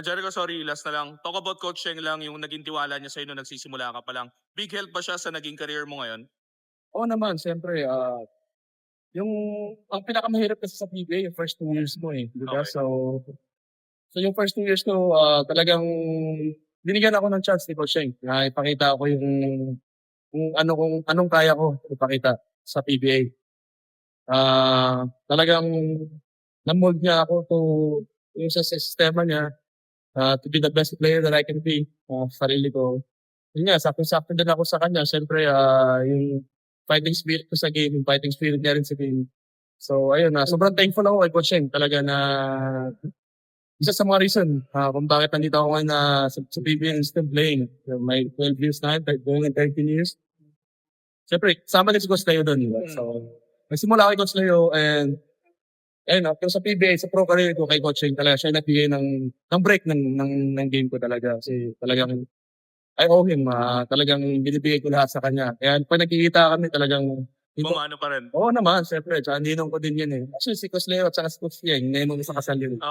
Jericho, sorry, last na lang. Talk about Coach Cheng lang, yung naging tiwala niya sa'yo nung nagsisimula ka pa lang. Big help ba siya sa naging career mo ngayon? Oo naman, siyempre, yung ang pinakamahirap kasi sa PBA yung first 2 years mo, eh, 'di ba? Okay. So yung first 2 years ko, talagang binigyan ako ng chance ni Coach Cheng na ipakita ko kung anong kaya ko ipakita sa PBA. Talagang na-mold niya ako yung sa sistema niya, to be the best player that I can be, sa sarili ko. Yun nga, saktong-sakto din ako sa kanya siyempre, yung fighting spirit ko sa game, yung fighting spirit niya rin sa game. So ayun, sobrang thankful ako kay Coach Cheng talaga na isa sa mga reason, kung bakit nandito ako ngayon sa PBA and still playing. May 12 years na, going on 13 years. Siyempre kasama din si Coach Leo dun, 'di ba? So, nagsimula ako kay Coach Leo and ayun, pero sa PBA, sa pro career ko kay Coach Cheng talaga siya yung nagbigay ng break ng game ko talaga kasi talagang I owe him, talagang binibigay ko lahat sa kanya. Kaya 'pag nagkikita kami talagang Bumano pa rin. oo naman siyempre, tsaka ninong ko din yun, eh. Actually si Coach Leo at saka si Coach Cheng, ninong ko sa kasal yun.